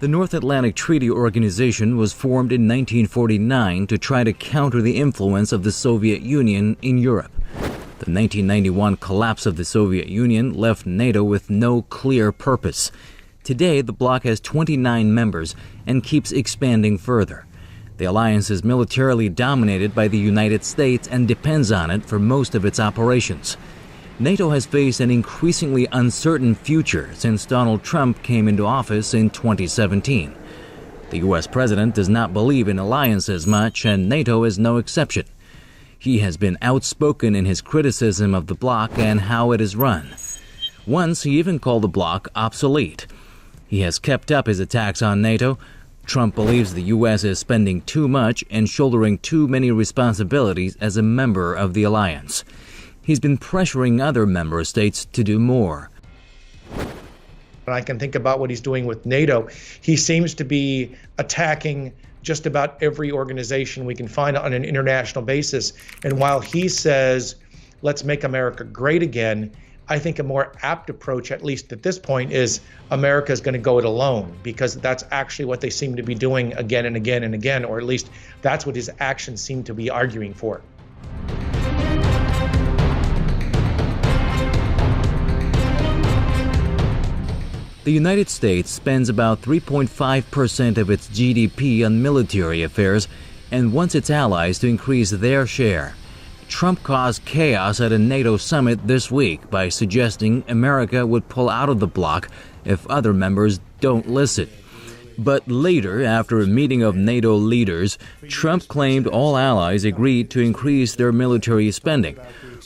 The North Atlantic Treaty Organization was formed in 1949 to try to counter the influence of the Soviet Union in Europe. The 1991 collapse of the Soviet Union left NATO with no clear purpose. Today, the bloc has 29 members and keeps expanding further. The alliance is militarily dominated by the United States and depends on it for most of its operations. NATO has faced an increasingly uncertain future since Donald Trump came into office in 2017. The U.S. president does not believe in alliances much, and NATO is no exception. He has been outspoken in his criticism of the bloc and how it is run. Once, he even called the bloc obsolete. He has kept up his attacks on NATO. Trump believes the U.S. is spending too much and shouldering too many responsibilities as a member of the alliance. He's been pressuring other member states to do more. I can think about what he's doing with NATO. He seems to be attacking just about every organization we can find on an international basis. And while he says, let's make America great again, I think a more apt approach, at least at this point, is America is going to go it alone, because that's actually what they seem to be doing again and again and again, or at least that's what his actions seem to be arguing for. The United States spends about 3.5% of its GDP on military affairs and wants its allies to increase their share. Trump caused chaos at a NATO summit this week by suggesting America would pull out of the bloc if other members don't listen. But later, after a meeting of NATO leaders, Trump claimed all allies agreed to increase their military spending,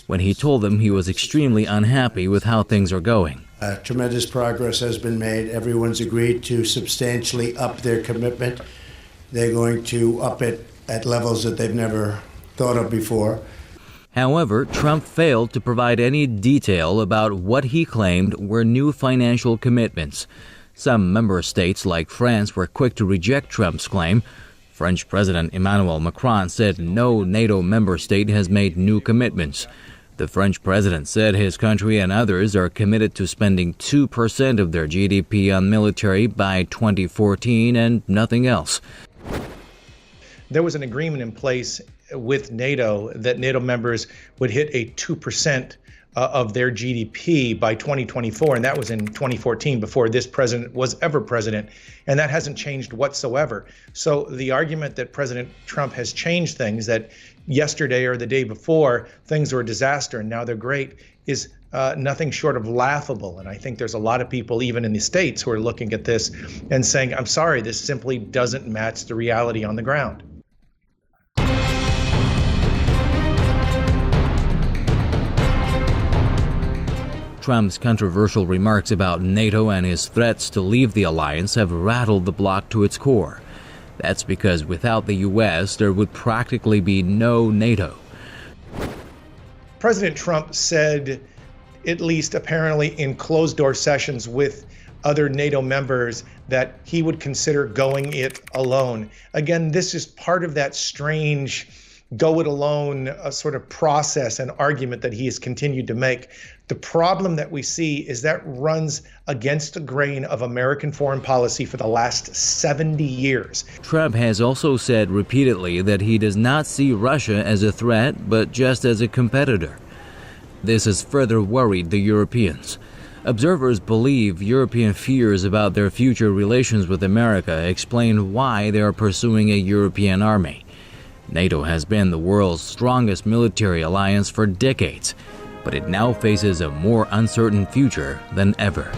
when he told them he was extremely unhappy with how things are going. Tremendous progress has been made. Everyone's agreed to substantially up their commitment. They're going to up it at levels that they've never thought of before. However, Trump failed to provide any detail about what he claimed were new financial commitments. Some member states, like France, were quick to reject Trump's claim. French President Emmanuel Macron said no NATO member state has made new commitments. The French president said his country and others are committed to spending 2% of their GDP on military by 2014 and nothing else. There was an agreement in place with NATO that NATO members would hit a 2% of their GDP by 2024, and that was in 2014, before this president was ever president, and that hasn't changed whatsoever. So the argument that President Trump has changed things, that yesterday or the day before things were a disaster and now they're great, is nothing short of laughable. And I think there's a lot of people, even in the States, who are looking at this and saying, I'm sorry, this simply doesn't match the reality on the ground. Trump's controversial remarks about NATO and his threats to leave the alliance have rattled the bloc to its core. That's because without the U.S., there would practically be no NATO. President Trump said, at least apparently in closed-door sessions with other NATO members, that he would consider going it alone. Again, this is part of that strange go it alone sort of process and argument that he has continued to make. The problem that we see is that runs against the grain of American foreign policy for the last 70 years. Trump has also said repeatedly that he does not see Russia as a threat, but just as a competitor. This has further worried the Europeans. Observers believe European fears about their future relations with America explain why they are pursuing a European army. NATO has been the world's strongest military alliance for decades, but it now faces a more uncertain future than ever.